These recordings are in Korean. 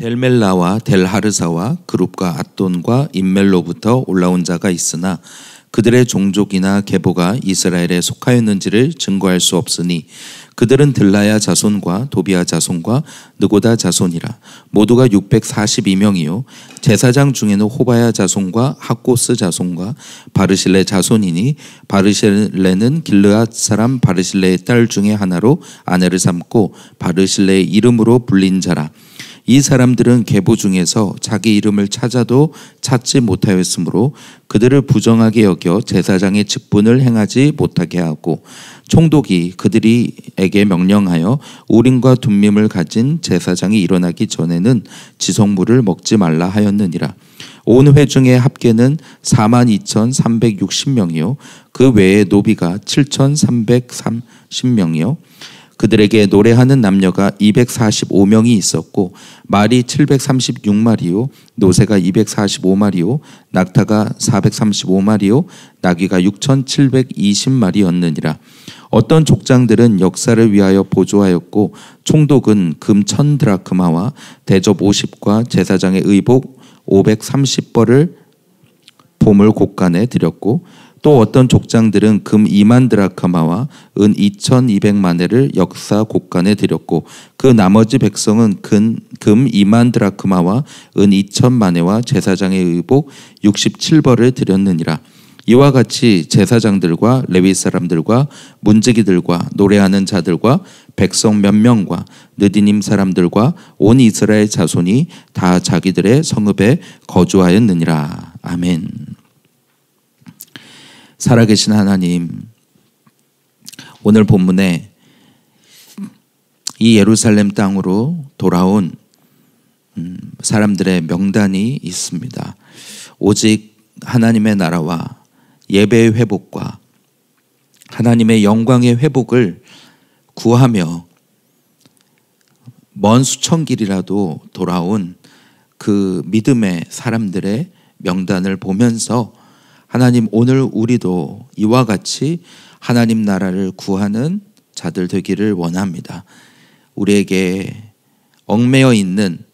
델멜라와 델하르사와 그룹과 앗돈과 임멜로부터 올라온 자가 있으나 그들의 종족이나 계보가 이스라엘에 속하였는지를 증거할 수 없으니 그들은 들라야 자손과 도비아 자손과 느고다 자손이라. 모두가 642명이요 제사장 중에는 호바야 자손과 학고스 자손과 바르실레 자손이니 바르실레는 길르앗 사람 바르실레의 딸 중에 하나로 아내를 삼고 바르실레의 이름으로 불린 자라. 이 사람들은 계보 중에서 자기 이름을 찾아도 찾지 못하였으므로 그들을 부정하게 여겨 제사장의 직분을 행하지 못하게 하고 총독이 그들에게 명령하여 우림과 둠밈을 가진 제사장이 일어나기 전에는 지성물을 먹지 말라 하였느니라. 온 회중의 합계는 42,360명이요 그 외에 노비가 7,330명이요 그들에게 노래하는 남녀가 245명이 있었고 말이 736마리요 노새가 245마리요 낙타가 435마리요 나귀가 6,720마리였느니라. 어떤 족장들은 역사를 위하여 보조하였고 총독은 금 1,000드라크마와 대접 50과 제사장의 의복 530벌을 보물 곡간에 드렸고 또 어떤 족장들은 금 2만 드라크마와 은 2,200마네를 역사 곡간에 드렸고 그 나머지 백성은 금 2만 드라크마와 은 2,000마네와 제사장의 의복 67벌을 드렸느니라. 이와 같이 제사장들과 레위 사람들과 문지기들과 노래하는 자들과 백성 몇 명과 느디님 사람들과 온 이스라엘 자손이 다 자기들의 성읍에 거주하였느니라. 아멘. 살아계신 하나님, 오늘 본문에 이 예루살렘 땅으로 돌아온 사람들의 명단이 있습니다. 오직 하나님의 나라와 예배의 회복과 하나님의 영광의 회복을 구하며 먼 수천 길이라도 돌아온 그 믿음의 사람들의 명단을 보면서 하나님, 오늘 우리도 이와 같이 하나님 나라를 구하는 자들 되기를 원합니다. 우리에게 얽매여 있는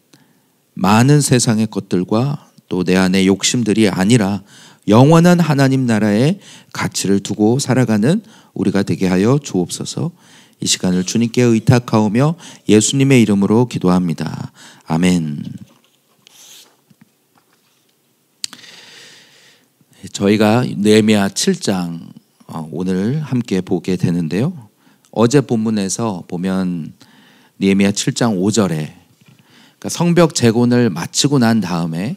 많은 세상의 것들과 또 내 안의 욕심들이 아니라 영원한 하나님 나라의 가치를 두고 살아가는 우리가 되게 하여 주옵소서. 이 시간을 주님께 의탁하오며 예수님의 이름으로 기도합니다. 아멘. 저희가 느헤미야 7장 오늘 함께 보게 되는데요. 어제 본문에서 보면 느헤미야 7장 5절에 그러니까 성벽 재건을 마치고 난 다음에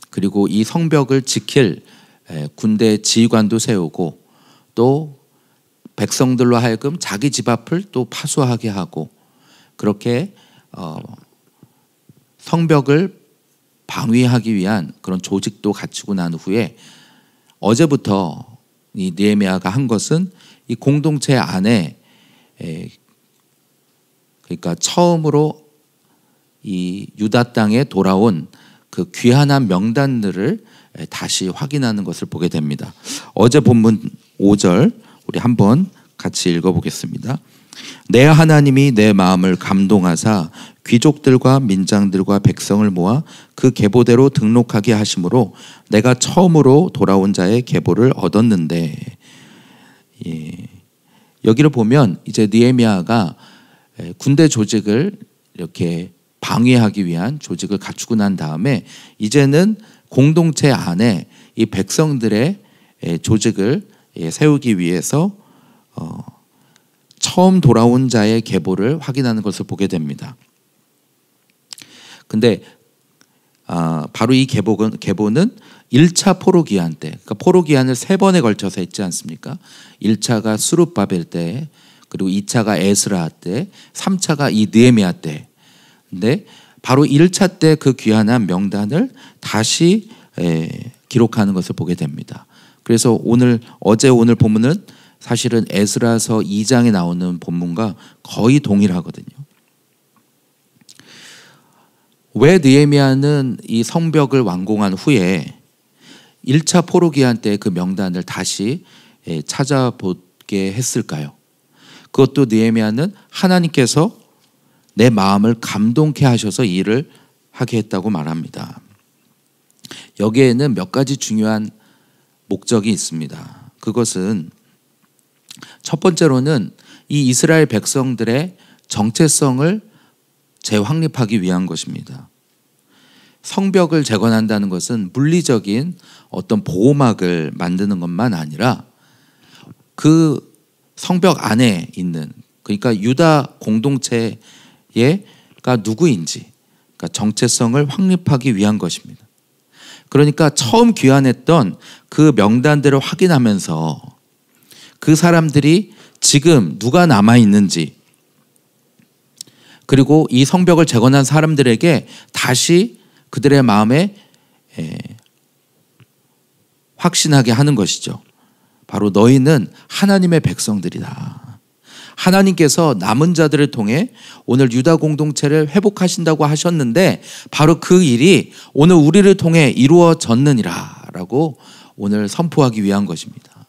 그리고 이 성벽을 지킬 군대 지휘관도 세우고 또 백성들로 하여금 자기 집 앞을 또 파수하게 하고 그렇게 성벽을 방위하기 위한 그런 조직도 갖추고 난 후에 어제부터 이 느헤미야가 한 것은 이 공동체 안에 그러니까 처음으로 이 유다 땅에 돌아온 그 귀한한 명단들을 다시 확인하는 것을 보게 됩니다. 어제 본문 5절 우리 한번 같이 읽어보겠습니다. 내 하나님이 내 마음을 감동하사 귀족들과 민장들과 백성을 모아 그 계보대로 등록하게 하심으로 내가 처음으로 돌아온 자의 계보를 얻었는데, 여기를 보면 이제 느헤미야가 군대 조직을 이렇게 방위하기 위한 조직을 갖추고 난 다음에 이제는 공동체 안에 이 백성들의 조직을 세우기 위해서 처음 돌아온 자의 계보를 확인하는 것을 보게 됩니다. 근데 바로 이 계보는 1차 포로기한 때, 그러니까 포로기한을 3번에 걸쳐서 했지 않습니까? 1차가 스룹바벨 때, 그리고 2차가 에스라 때, 3차가 이 느헤미야 때. 근데 바로 1차 때 그 귀한한 명단을 다시 기록하는 것을 보게 됩니다. 그래서 어제 오늘 본문은 사실은 에스라서 2장에 나오는 본문과 거의 동일하거든요. 왜 느헤미야는 이 성벽을 완공한 후에 1차 포로기한 때 그 명단을 다시 찾아보게 했을까요? 그것도 느헤미야는 하나님께서 내 마음을 감동케 하셔서 이 일을 하게 했다고 말합니다. 여기에는 몇 가지 중요한 목적이 있습니다. 그것은 첫 번째로는 이 이스라엘 백성들의 정체성을 재확립하기 위한 것입니다. 성벽을 재건한다는 것은 물리적인 어떤 보호막을 만드는 것만 아니라 그 성벽 안에 있는, 그러니까 유다 공동체가 누구인지, 그러니까 정체성을 확립하기 위한 것입니다. 그러니까 처음 귀환했던 그 명단들을 확인하면서 그 사람들이 지금 누가 남아 있는지, 그리고 이 성벽을 재건한 사람들에게 다시 그들의 마음에 확신하게 하는 것이죠. 바로 너희는 하나님의 백성들이다. 하나님께서 남은 자들을 통해 오늘 유다 공동체를 회복하신다고 하셨는데 바로 그 일이 오늘 우리를 통해 이루어졌느니라 라고 오늘 선포하기 위한 것입니다.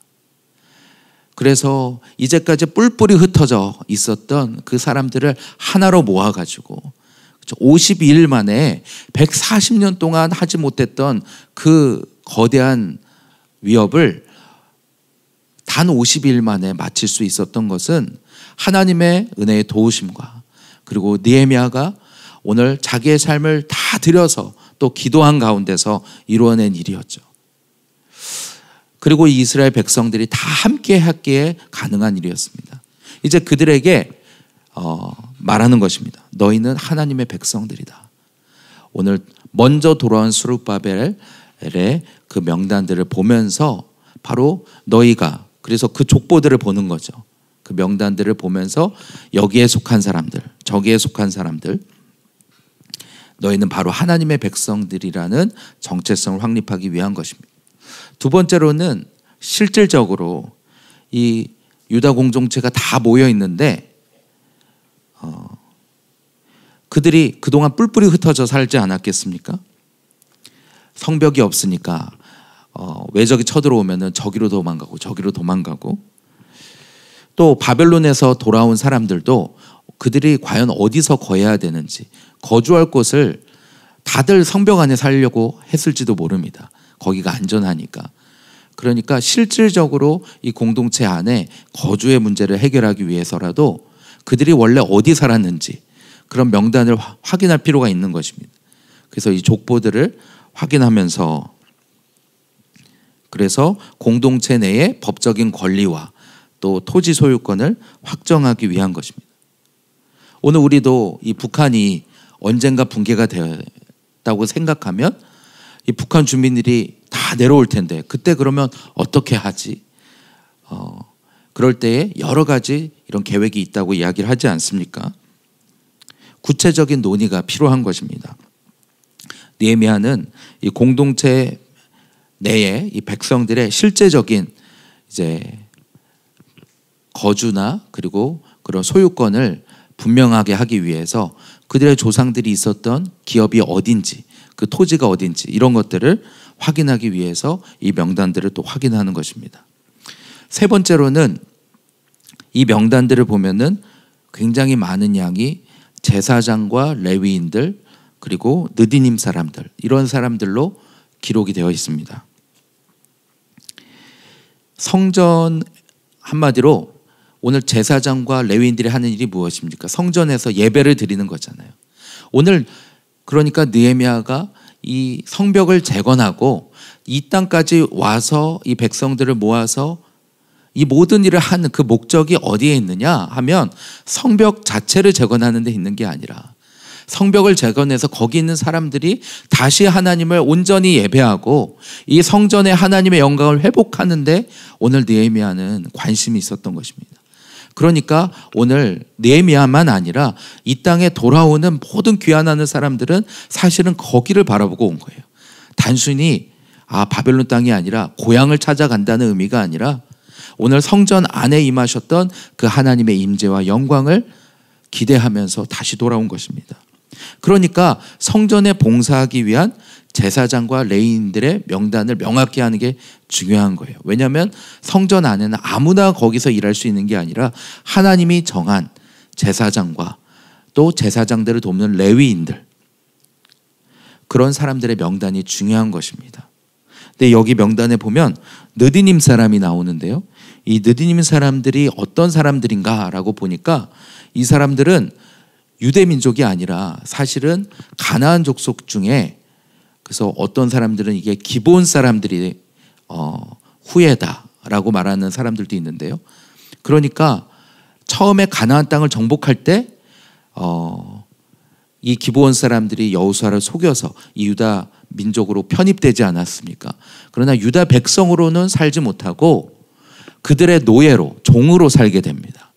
그래서 이제까지 뿔뿔이 흩어져 있었던 그 사람들을 하나로 모아가지고 52일 만에 140년 동안 하지 못했던 그 거대한 위협을 단 52일 만에 마칠 수 있었던 것은 하나님의 은혜의 도우심과 그리고 느헤미야가 오늘 자기의 삶을 다 들여서 또 기도한 가운데서 이루어낸 일이었죠. 그리고 이 이스라엘 백성들이 다 함께 하기에 가능한 일이었습니다. 이제 그들에게 말하는 것입니다. 너희는 하나님의 백성들이다. 오늘 먼저 돌아온 스룹바벨의 그 명단들을 보면서 바로 너희가, 그래서 그 족보들을 보는 거죠. 그 명단들을 보면서 여기에 속한 사람들, 저기에 속한 사람들, 너희는 바로 하나님의 백성들이라는 정체성을 확립하기 위한 것입니다. 두 번째로는 실질적으로 이 유다 공동체가 다 모여 있는데 그들이 그동안 뿔뿔이 흩어져 살지 않았겠습니까? 성벽이 없으니까 외적이 쳐들어오면 저기로 도망가고 저기로 도망가고, 또 바벨론에서 돌아온 사람들도 그들이 과연 어디서 거해야 되는지, 거주할 곳을 다들 성벽 안에 살려고 했을지도 모릅니다. 거기가 안전하니까. 그러니까 실질적으로 이 공동체 안에 거주의 문제를 해결하기 위해서라도 그들이 원래 어디 살았는지 그런 명단을 확인할 필요가 있는 것입니다. 그래서 이 족보들을 확인하면서, 그래서 공동체 내의 법적인 권리와 또 토지 소유권을 확정하기 위한 것입니다. 오늘 우리도 이 북한이 언젠가 붕괴가 되었다고 생각하면 이 북한 주민들이 다 내려올 텐데 그때 그러면 어떻게 하지? 그럴 때에 여러 가지 이런 계획이 있다고 이야기를 하지 않습니까? 구체적인 논의가 필요한 것입니다. 느헤미야는 이 공동체 내에 이 백성들의 실제적인 이제 거주나 그리고 그런 소유권을 분명하게 하기 위해서 그들의 조상들이 있었던 기업이 어딘지, 그 토지가 어딘지 이런 것들을 확인하기 위해서 이 명단들을 또 확인하는 것입니다. 세 번째로는 이 명단들을 보면은 굉장히 많은 양이 제사장과 레위인들 그리고 느디님 사람들, 이런 사람들로 기록이 되어 있습니다. 성전, 한마디로 오늘 제사장과 레위인들이 하는 일이 무엇입니까? 성전에서 예배를 드리는 거잖아요. 오늘 그러니까 느헤미야가 이 성벽을 재건하고 이 땅까지 와서 이 백성들을 모아서 이 모든 일을 하는 그 목적이 어디에 있느냐 하면 성벽 자체를 재건하는 데 있는 게 아니라 성벽을 재건해서 거기 있는 사람들이 다시 하나님을 온전히 예배하고 이 성전의 하나님의 영광을 회복하는데 오늘 느헤미야는 관심이 있었던 것입니다. 그러니까 오늘 느헤미야만 아니라 이 땅에 돌아오는 모든 귀환하는 사람들은 사실은 거기를 바라보고 온 거예요. 단순히 바벨론 땅이 아니라 고향을 찾아간다는 의미가 아니라 오늘 성전 안에 임하셨던 그 하나님의 임재와 영광을 기대하면서 다시 돌아온 것입니다. 그러니까 성전에 봉사하기 위한 제사장과 레위인들의 명단을 명확히 하는 게 중요한 거예요. 왜냐하면 성전 안에는 아무나 거기서 일할 수 있는 게 아니라 하나님이 정한 제사장과 또 제사장들을 돕는 레위인들, 그런 사람들의 명단이 중요한 것입니다. 근데 여기 명단에 보면 느디님 사람이 나오는데요. 이 느디님 사람들이 어떤 사람들인가라고 보니까 이 사람들은 유대 민족이 아니라 사실은 가나안 족속 중에, 그래서 어떤 사람들은 이게 기브온 사람들이 후예다라고 말하는 사람들도 있는데요. 그러니까 처음에 가나안 땅을 정복할 때 이 기브온 사람들이 여호수아를 속여서 이 유다 민족으로 편입되지 않았습니까? 그러나 유다 백성으로는 살지 못하고 그들의 노예로, 종으로 살게 됩니다.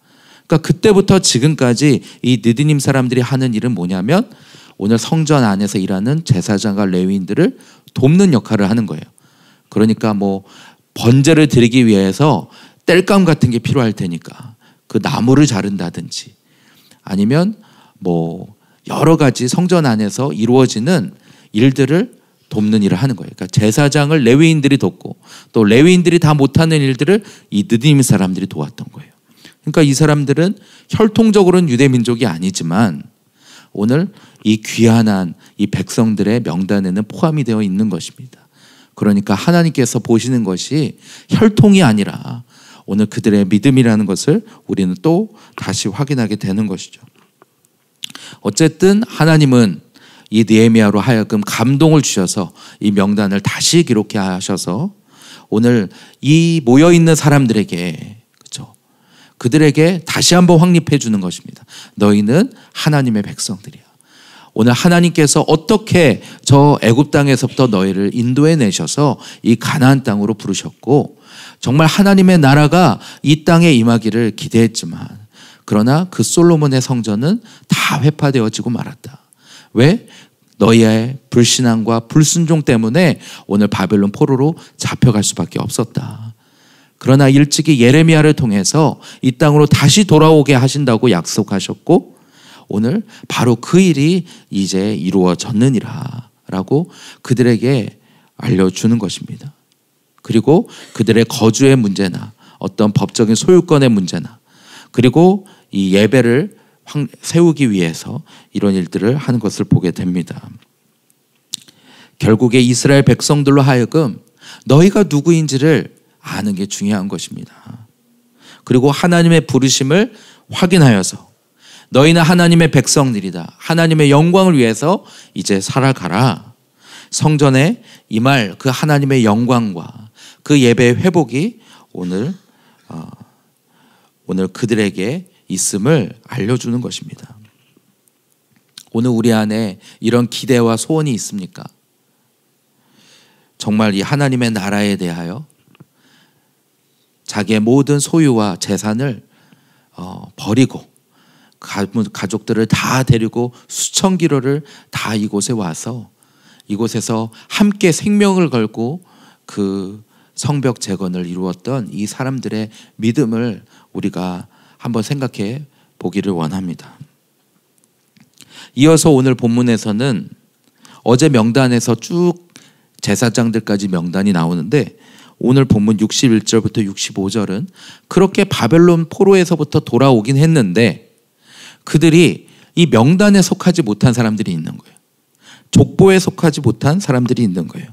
그러니까 그때부터 지금까지 이 느디님 사람들이 하는 일은 뭐냐면 오늘 성전 안에서 일하는 제사장과 레위인들을 돕는 역할을 하는 거예요. 그러니까 뭐 번제를 드리기 위해서 땔감 같은 게 필요할 테니까 그 나무를 자른다든지 아니면 뭐 여러 가지 성전 안에서 이루어지는 일들을 돕는 일을 하는 거예요. 그러니까 제사장을 레위인들이 돕고 또 레위인들이 다 못하는 일들을 이 느디님 사람들이 도왔던 거예요. 그러니까 이 사람들은 혈통적으로는 유대 민족이 아니지만 오늘 이 귀한한 이 백성들의 명단에는 포함이 되어 있는 것입니다. 그러니까 하나님께서 보시는 것이 혈통이 아니라 오늘 그들의 믿음이라는 것을 우리는 또 다시 확인하게 되는 것이죠. 어쨌든 하나님은 이 느헤미야로 하여금 감동을 주셔서 이 명단을 다시 기록해 하셔서 오늘 이 모여있는 사람들에게, 그렇죠, 그들에게 다시 한번 확립해 주는 것입니다. 너희는 하나님의 백성들이야. 오늘 하나님께서 어떻게 저 애굽 땅에서부터 너희를 인도해 내셔서 이 가나안 땅으로 부르셨고 정말 하나님의 나라가 이 땅에 임하기를 기대했지만 그러나 그 솔로몬의 성전은 다 회파되어지고 말았다. 왜? 너희의 불신앙과 불순종 때문에 오늘 바벨론 포로로 잡혀갈 수밖에 없었다. 그러나 일찍이 예레미야를 통해서 이 땅으로 다시 돌아오게 하신다고 약속하셨고 오늘 바로 그 일이 이제 이루어졌느니라 라고 그들에게 알려주는 것입니다. 그리고 그들의 거주의 문제나 어떤 법적인 소유권의 문제나 그리고 이 예배를 세우기 위해서 이런 일들을 하는 것을 보게 됩니다. 결국에 이스라엘 백성들로 하여금 너희가 누구인지를 아는 게 중요한 것입니다. 그리고 하나님의 부르심을 확인하여서 너희는 하나님의 백성들이다. 하나님의 영광을 위해서 이제 살아가라. 성전에 임할 그 하나님의 영광과 그 예배의 회복이 오늘 그들에게 있음을 알려주는 것입니다. 오늘 우리 안에 이런 기대와 소원이 있습니까? 정말 이 하나님의 나라에 대하여 자기의 모든 소유와 재산을 버리고 가족들을 다 데리고 수천 킬로를 다 이곳에 와서 이곳에서 함께 생명을 걸고 그 성벽 재건을 이루었던 이 사람들의 믿음을 우리가 한번 생각해 보기를 원합니다. 이어서 오늘 본문에서는 어제 명단에서 쭉 제사장들까지 명단이 나오는데 오늘 본문 61절부터 65절은 그렇게 바벨론 포로에서부터 돌아오긴 했는데 그들이 이 명단에 속하지 못한 사람들이 있는 거예요. 족보에 속하지 못한 사람들이 있는 거예요.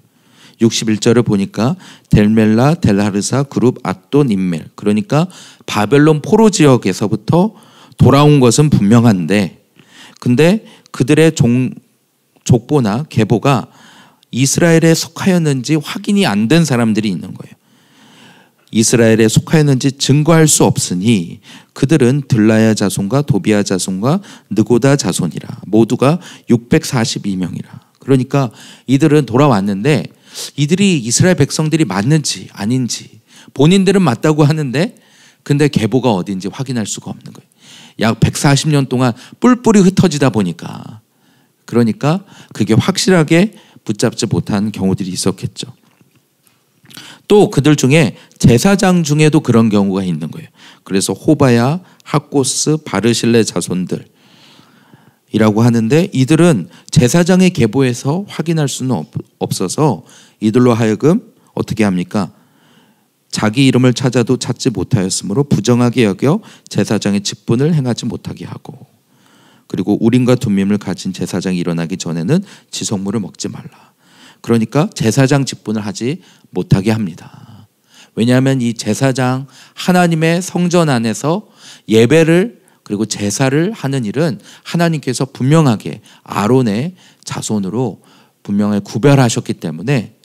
61절을 보니까 델멜라, 델하르사, 그룹, 앗돈, 임멜, 그러니까 바벨론 포로 지역에서부터 돌아온 것은 분명한데 근데 그들의 족보나 계보가 이스라엘에 속하였는지 확인이 안 된 사람들이 있는 거예요. 이스라엘에 속하였는지 증거할 수 없으니 그들은 들라야 자손과 도비야 자손과 느고다 자손이라 모두가 642명이라. 그러니까 이들은 돌아왔는데 이들이 이스라엘 백성들이 맞는지 아닌지 본인들은 맞다고 하는데 근데 계보가 어딘지 확인할 수가 없는 거예요. 약 140년 동안 뿔뿔이 흩어지다 보니까 그러니까 그게 확실하게 붙잡지 못한 경우들이 있었겠죠. 또 그들 중에 제사장 중에도 그런 경우가 있는 거예요. 그래서 호바야, 학고스, 바르실레 자손들 이라고 하는데 이들은 제사장의 계보에서 확인할 수는 없어서 이들로 하여금 어떻게 합니까? 자기 이름을 찾아도 찾지 못하였으므로 부정하게 여겨 제사장의 직분을 행하지 못하게 하고 그리고 우림과 둠밈을 가진 제사장이 일어나기 전에는 지속물을 먹지 말라. 그러니까 제사장 직분을 하지 못하게 합니다. 왜냐하면 이 제사장, 하나님의 성전 안에서 예배를 그리고 제사를 하는 일은 하나님께서 분명하게 아론의 자손으로 분명하게 구별하셨기 때문에,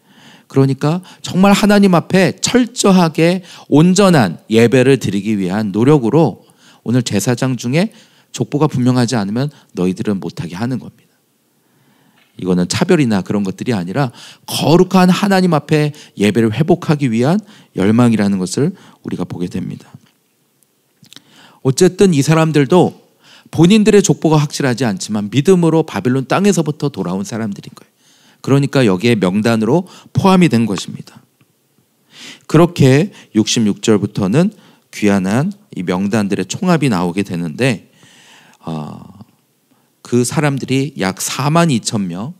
그러니까 정말 하나님 앞에 철저하게 온전한 예배를 드리기 위한 노력으로 오늘 제사장 중에 족보가 분명하지 않으면 너희들은 못하게 하는 겁니다. 이거는 차별이나 그런 것들이 아니라 거룩한 하나님 앞에 예배를 회복하기 위한 열망이라는 것을 우리가 보게 됩니다. 어쨌든 이 사람들도 본인들의 족보가 확실하지 않지만 믿음으로 바벨론 땅에서부터 돌아온 사람들인 거예요. 그러니까 여기에 명단으로 포함이 된 것입니다. 그렇게 66절부터는 귀환한 이 명단들의 총합이 나오게 되는데, 그 사람들이 약 42,000명,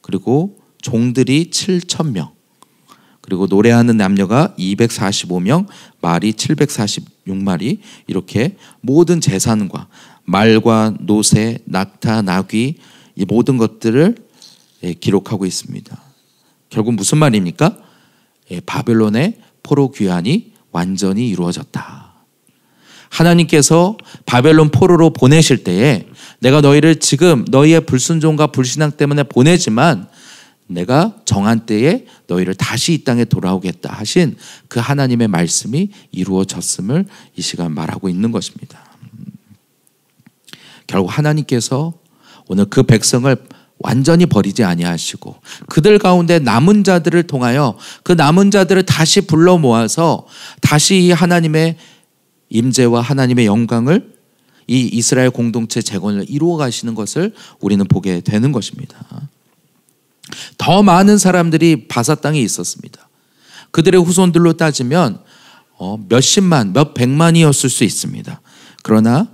그리고 종들이 7,000명, 그리고 노래하는 남녀가 245명, 말이 746마리, 이렇게 모든 재산과 말과 노새, 낙타, 나귀, 이 모든 것들을 기록하고 있습니다. 결국 무슨 말입니까? 바벨론의 포로 귀환이 완전히 이루어졌다. 하나님께서 바벨론 포로로 보내실 때에 내가 너희를 지금 너희의 불순종과 불신앙 때문에 보내지만 내가 정한 때에 너희를 다시 이 땅에 돌아오겠다 하신 그 하나님의 말씀이 이루어졌음을 이 시간 말하고 있는 것입니다. 결국 하나님께서 오늘 그 백성을 완전히 버리지 아니하시고 그들 가운데 남은 자들을 통하여 그 남은 자들을 다시 불러 모아서 다시 이 하나님의 임재와 하나님의 영광을, 이 이스라엘 공동체 재건을 이루어 가시는 것을 우리는 보게 되는 것입니다. 더 많은 사람들이 바사 땅에 있었습니다. 그들의 후손들로 따지면 몇십만, 몇백만이었을 수 있습니다. 그러나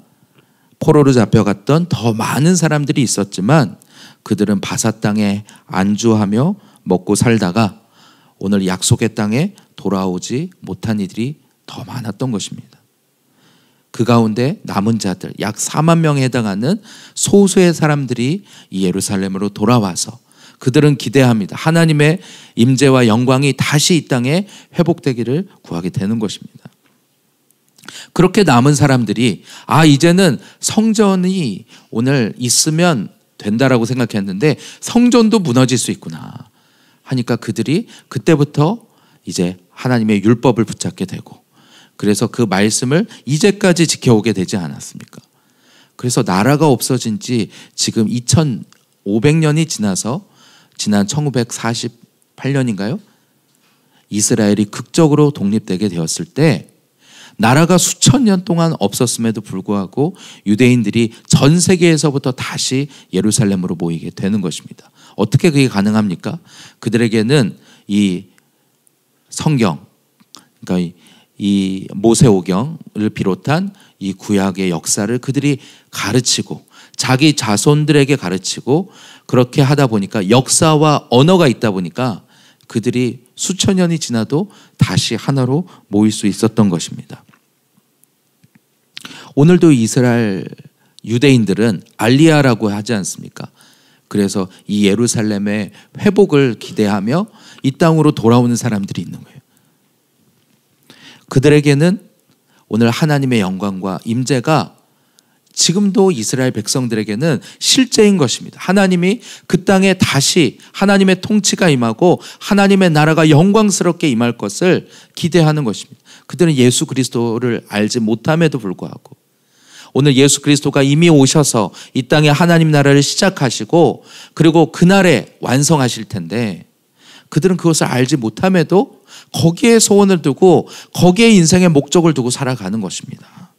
포로로 잡혀갔던 더 많은 사람들이 있었지만 그들은 바사 땅에 안주하며 먹고 살다가 오늘 약속의 땅에 돌아오지 못한 이들이 더 많았던 것입니다. 그 가운데 남은 자들 약 4만 명에 해당하는 소수의 사람들이 이 예루살렘으로 돌아와서 그들은 기대합니다. 하나님의 임재와 영광이 다시 이 땅에 회복되기를 구하게 되는 것입니다. 그렇게 남은 사람들이 이제는 성전이 오늘 있으면 된다라고 생각했는데 성전도 무너질 수 있구나 하니까 그들이 그때부터 이제 하나님의 율법을 붙잡게 되고, 그래서 그 말씀을 이제까지 지켜오게 되지 않았습니까? 그래서 나라가 없어진 지 지금 2500년이 지나서 지난 1948년인가요? 이스라엘이 극적으로 독립되게 되었을 때 나라가 수천 년 동안 없었음에도 불구하고 유대인들이 전 세계에서부터 다시 예루살렘으로 모이게 되는 것입니다. 어떻게 그게 가능합니까? 그들에게는 이 성경, 그러니까 이 모세오경을 비롯한 이 구약의 역사를 그들이 가르치고 자기 자손들에게 가르치고 그렇게 하다 보니까 역사와 언어가 있다 보니까 그들이 수천 년이 지나도 다시 하나로 모일 수 있었던 것입니다. 오늘도 이스라엘 유대인들은 알리야라고 하지 않습니까? 그래서 이 예루살렘의 회복을 기대하며 이 땅으로 돌아오는 사람들이 있는 거예요. 그들에게는 오늘 하나님의 영광과 임재가 지금도 이스라엘 백성들에게는 실제인 것입니다. 하나님이 그 땅에 다시 하나님의 통치가 임하고 하나님의 나라가 영광스럽게 임할 것을 기대하는 것입니다. 그들은 예수 그리스도를 알지 못함에도 불구하고 오늘 예수 그리스도가 이미 오셔서 이 땅에 하나님 나라를 시작하시고 그리고 그날에 완성하실 텐데 그들은 그것을 알지 못함에도 거기에 소원을 두고 거기에 인생의 목적을 두고 살아가는 것입니다.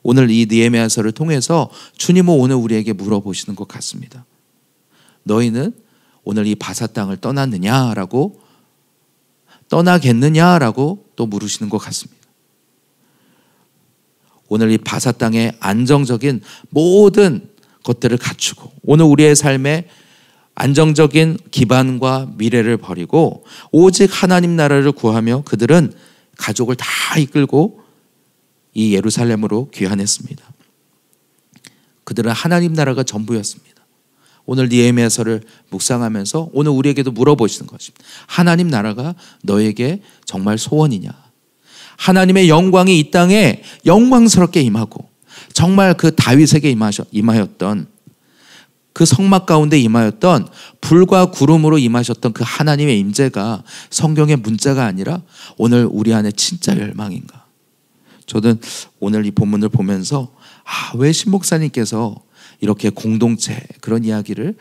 오늘 이 느헤미야서를 통해서 주님은 오늘 우리에게 물어보시는 것 같습니다. 너희는 오늘 이 바사 땅을 떠나겠느냐라고 또 물으시는 것 같습니다. 오늘 이 바사 땅의 안정적인 모든 것들을 갖추고 오늘 우리의 삶에 안정적인 기반과 미래를 버리고 오직 하나님 나라를 구하며 그들은 가족을 다 이끌고 이 예루살렘으로 귀환했습니다. 그들은 하나님 나라가 전부였습니다. 오늘 느헤미야서를 묵상하면서 오늘 우리에게도 물어보시는 것입니다. 하나님 나라가 너에게 정말 소원이냐? 하나님의 영광이 이 땅에 영광스럽게 임하고 정말 그 다윗에게 임하였던 그 성막 가운데 임하였던 불과 구름으로 임하셨던 그 하나님의 임재가 성경의 문자가 아니라 오늘 우리 안에 진짜 열망인가? 저는 오늘 이 본문을 보면서 왜 신목사님께서 이렇게 공동체 그런 이야기를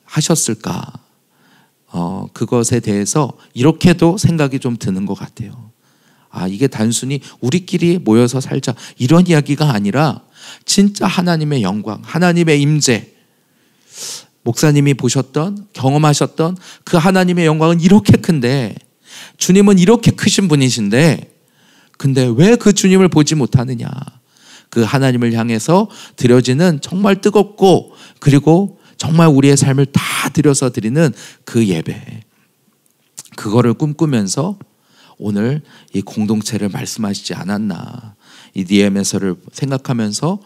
하셨을까? 그것에 대해서 이렇게도 생각이 좀 드는 것 같아요. 이게 단순히 우리끼리 모여서 살자 이런 이야기가 아니라 진짜 하나님의 영광, 하나님의 임재, 목사님이 보셨던, 경험하셨던 그 하나님의 영광은 이렇게 큰데 주님은 이렇게 크신 분이신데 근데 왜 그 주님을 보지 못하느냐? 그 하나님을 향해서 드려지는 정말 뜨겁고 그리고 정말 우리의 삶을 다 들여서 드리는 그 예배, 그거를 꿈꾸면서 오늘 이 공동체를 말씀하시지 않았나, 이 느헤미야서를 생각하면서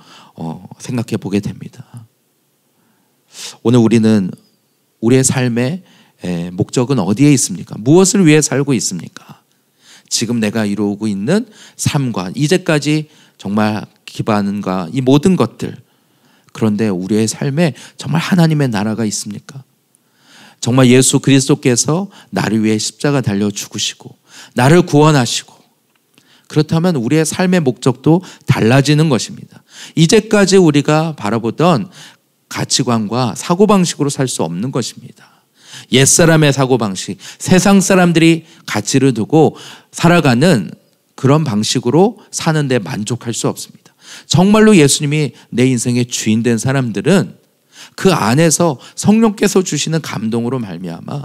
생각해 보게 됩니다. 오늘 우리는 우리의 삶의 목적은 어디에 있습니까? 무엇을 위해 살고 있습니까? 지금 내가 이루고 있는 삶과 이제까지 정말 기반과 이 모든 것들, 그런데 우리의 삶에 정말 하나님의 나라가 있습니까? 정말 예수 그리스도께서 나를 위해 십자가 달려 죽으시고 나를 구원하시고, 그렇다면 우리의 삶의 목적도 달라지는 것입니다. 이제까지 우리가 바라보던 가치관과 사고방식으로 살 수 없는 것입니다. 옛사람의 사고방식, 세상 사람들이 가치를 두고 살아가는 그런 방식으로 사는데 만족할 수 없습니다. 정말로 예수님이 내 인생의 주인 된 사람들은 그 안에서 성령께서 주시는 감동으로 말미암아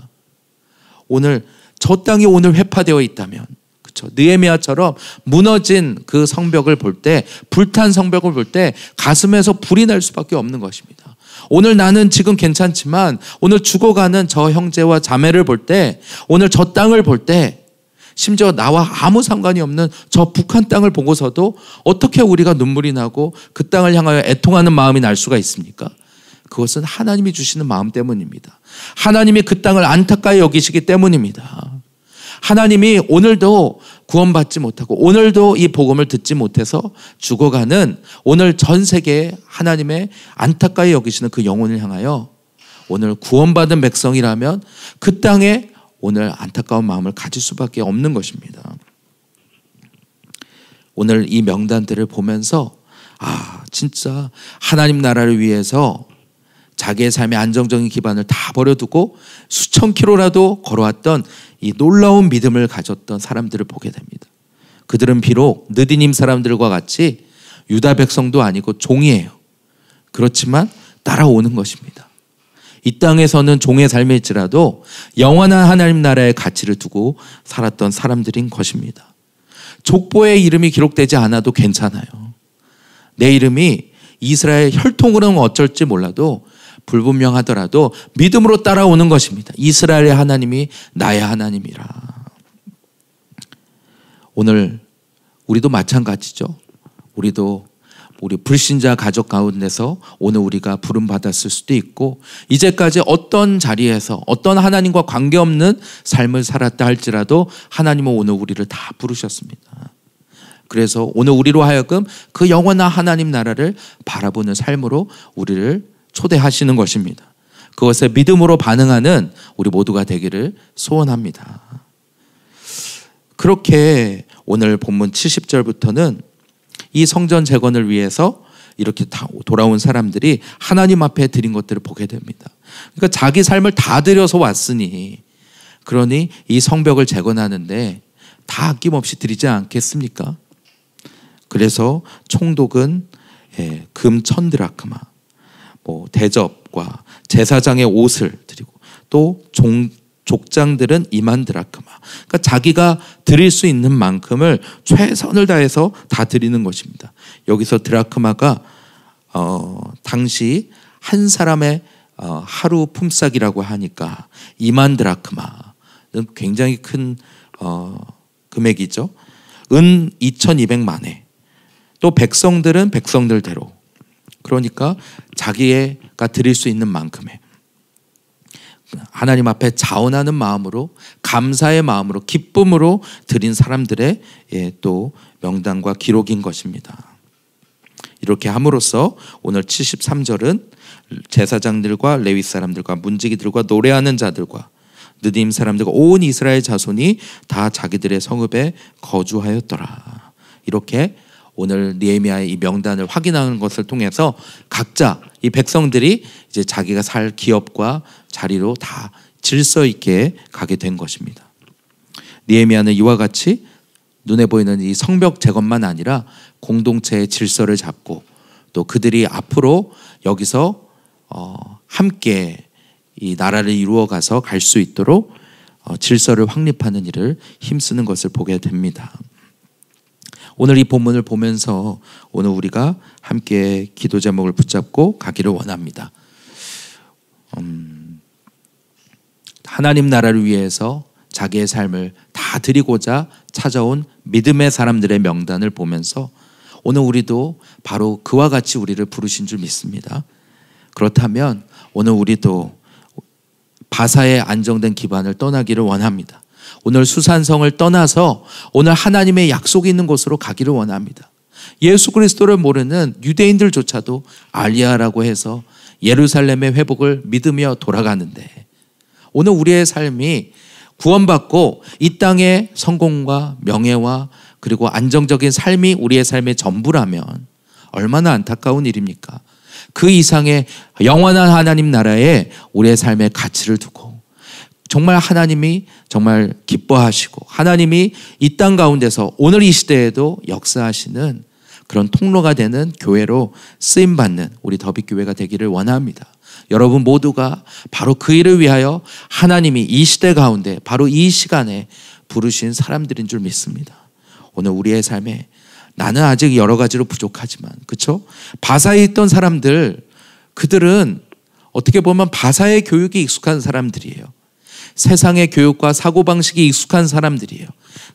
오늘 저 땅이 오늘 회파되어 있다면, 그렇죠? 느헤미야처럼 무너진 그 성벽을 볼 때, 불탄 성벽을 볼 때 가슴에서 불이 날 수밖에 없는 것입니다. 오늘 나는 지금 괜찮지만 오늘 죽어가는 저 형제와 자매를 볼 때, 오늘 저 땅을 볼 때, 심지어 나와 아무 상관이 없는 저 북한 땅을 보고서도 어떻게 우리가 눈물이 나고 그 땅을 향하여 애통하는 마음이 날 수가 있습니까? 그것은 하나님이 주시는 마음 때문입니다. 하나님이 그 땅을 안타까이 여기시기 때문입니다. 하나님이 오늘도 구원받지 못하고 오늘도 이 복음을 듣지 못해서 죽어가는 오늘 전 세계에 하나님의 안타까이 여기시는 그 영혼을 향하여 오늘 구원받은 백성이라면 그 땅에 오늘 안타까운 마음을 가질 수밖에 없는 것입니다. 오늘 이 명단들을 보면서 진짜 하나님 나라를 위해서 자기의 삶의 안정적인 기반을 다 버려두고 수천 킬로라도 걸어왔던 이 놀라운 믿음을 가졌던 사람들을 보게 됩니다. 그들은 비록 느디님 사람들과 같이 유다 백성도 아니고 종이에요. 그렇지만 따라오는 것입니다. 이 땅에서는 종의 삶일지라도 영원한 하나님 나라의 가치를 두고 살았던 사람들인 것입니다. 족보의 이름이 기록되지 않아도 괜찮아요. 내 이름이 이스라엘 혈통으로는 어쩔지 몰라도 불분명하더라도 믿음으로 따라오는 것입니다. 이스라엘의 하나님이 나의 하나님이라. 오늘 우리도 마찬가지죠. 우리 불신자 가족 가운데서 오늘 우리가 부름받았을 수도 있고, 이제까지 어떤 자리에서 어떤 하나님과 관계없는 삶을 살았다 할지라도 하나님은 오늘 우리를 다 부르셨습니다. 그래서 오늘 우리로 하여금 그 영원한 하나님 나라를 바라보는 삶으로 우리를 초대하시는 것입니다. 그것에 믿음으로 반응하는 우리 모두가 되기를 소원합니다. 그렇게 오늘 본문 70절부터는 이 성전 재건을 위해서 이렇게 돌아온 사람들이 하나님 앞에 드린 것들을 보게 됩니다. 그러니까 자기 삶을 다 들여서 왔으니, 그러니 이 성벽을 재건하는데 다 아낌없이 드리지 않겠습니까? 그래서 총독은 금 1000드라크마, 대접과 제사장의 옷을 드리고, 또 족장들은 2만 드라크마. 그러니까 자기가 드릴 수 있는 만큼을 최선을 다해서 다 드리는 것입니다. 여기서 드라크마가 당시 한 사람의 하루 품삯이라고 하니까 2만 드라크마는 굉장히 큰 금액이죠. 은 2200만에, 또 백성들은 백성들대로, 그러니까 자기가 드릴 수 있는 만큼의 하나님 앞에 자원하는 마음으로, 감사의 마음으로, 기쁨으로 드린 사람들의 또 명단과 기록인 것입니다. 이렇게 함으로써 오늘 73절은 제사장들과 레위 사람들과 문지기들과 노래하는 자들과 느림 사람들과 온 이스라엘 자손이 다 자기들의 성읍에 거주하였더라. 이렇게 오늘 느헤미야의 이 명단을 확인하는 것을 통해서 각자 이 백성들이 이제 자기가 살 기업과 자리로 다 질서 있게 가게 된 것입니다. 느헤미야는 이와 같이 눈에 보이는 이 성벽 재건만 아니라 공동체의 질서를 잡고 또 그들이 앞으로 여기서 함께 이 나라를 이루어가서 갈 수 있도록 질서를 확립하는 일을 힘쓰는 것을 보게 됩니다. 오늘 이 본문을 보면서 오늘 우리가 함께 기도 제목을 붙잡고 가기를 원합니다. 하나님 나라를 위해서 자기의 삶을 다 드리고자 찾아온 믿음의 사람들의 명단을 보면서 오늘 우리도 바로 그와 같이 우리를 부르신 줄 믿습니다. 그렇다면 오늘 우리도 바사의 안정된 기반을 떠나기를 원합니다. 오늘 수산성을 떠나서 오늘 하나님의 약속이 있는 곳으로 가기를 원합니다. 예수 그리스도를 모르는 유대인들조차도 알리야라고 해서 예루살렘의 회복을 믿으며 돌아가는데 오늘 우리의 삶이 구원받고 이 땅의 성공과 명예와 그리고 안정적인 삶이 우리의 삶의 전부라면 얼마나 안타까운 일입니까? 그 이상의 영원한 하나님 나라에 우리의 삶의 가치를 두고 정말 하나님이 정말 기뻐하시고 하나님이 이 땅 가운데서 오늘 이 시대에도 역사하시는 그런 통로가 되는 교회로 쓰임받는 우리 더빅교회가 되기를 원합니다. 여러분 모두가 바로 그 일을 위하여 하나님이 이 시대 가운데 바로 이 시간에 부르신 사람들인 줄 믿습니다. 오늘 우리의 삶에 나는 아직 여러 가지로 부족하지만 그렇죠? 바사에 있던 사람들 그들은 어떻게 보면 바사의 교육이 익숙한 사람들이에요. 세상의 교육과 사고방식이 익숙한 사람들이에요.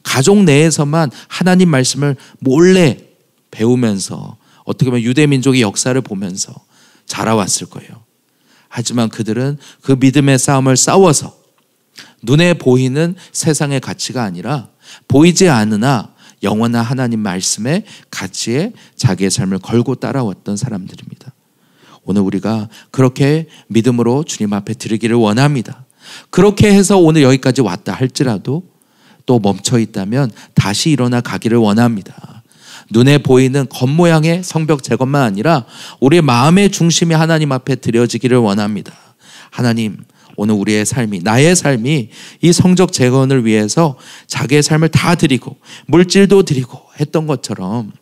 가족 내에서만 하나님 말씀을 몰래 배우면서 어떻게 보면 유대민족의 역사를 보면서 자라왔을 거예요. 하지만 그들은 그 믿음의 싸움을 싸워서 눈에 보이는 세상의 가치가 아니라 보이지 않으나 영원한 하나님 말씀의 가치에 자기의 삶을 걸고 따라왔던 사람들입니다. 오늘 우리가 그렇게 믿음으로 주님 앞에 드리기를 원합니다. 그렇게 해서 오늘 여기까지 왔다 할지라도 또 멈춰 있다면 다시 일어나 가기를 원합니다. 눈에 보이는 겉모양의 성벽 재건만 아니라 우리의 마음의 중심이 하나님 앞에 드려지기를 원합니다. 하나님, 오늘 우리의 삶이, 나의 삶이 이 성적 재건을 위해서 자기의 삶을 다 드리고 물질도 드리고 했던 것처럼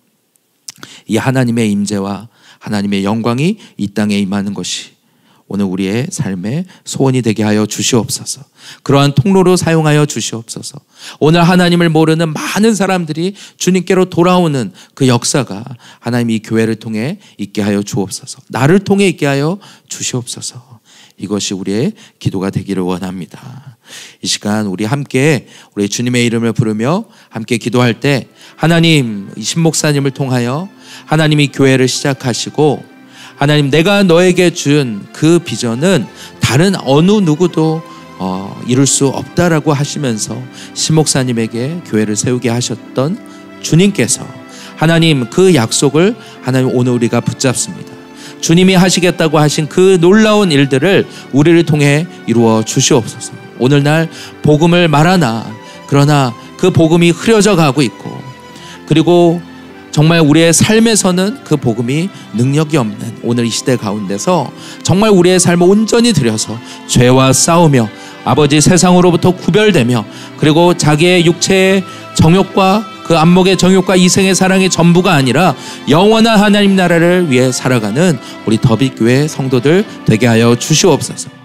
이 하나님의 임재와 하나님의 영광이 이 땅에 임하는 것이 오늘 우리의 삶의 소원이 되게 하여 주시옵소서. 그러한 통로로 사용하여 주시옵소서. 오늘 하나님을 모르는 많은 사람들이 주님께로 돌아오는 그 역사가 하나님 이 교회를 통해 있게 하여 주옵소서. 나를 통해 있게 하여 주시옵소서. 이것이 우리의 기도가 되기를 원합니다. 이 시간 우리 함께 우리 주님의 이름을 부르며 함께 기도할 때 하나님 이 신목사님을 통하여 하나님이 교회를 시작하시고 하나님 내가 너에게 준 그 비전은 다른 어느 누구도 이룰 수 없다라고 하시면서 신목사님에게 교회를 세우게 하셨던 주님께서 하나님 그 약속을 하나님 오늘 우리가 붙잡습니다. 주님이 하시겠다고 하신 그 놀라운 일들을 우리를 통해 이루어 주시옵소서. 오늘날 복음을 말하나 그러나 그 복음이 흐려져 가고 있고 그리고 정말 우리의 삶에서는 그 복음이 능력이 없는 오늘 이 시대 가운데서 정말 우리의 삶을 온전히 들여서 죄와 싸우며 아버지 세상으로부터 구별되며 그리고 자기의 육체의 정욕과 그 안목의 정욕과 이생의 사랑의 전부가 아니라 영원한 하나님 나라를 위해 살아가는 우리 더빅교회 성도들 되게 하여 주시옵소서.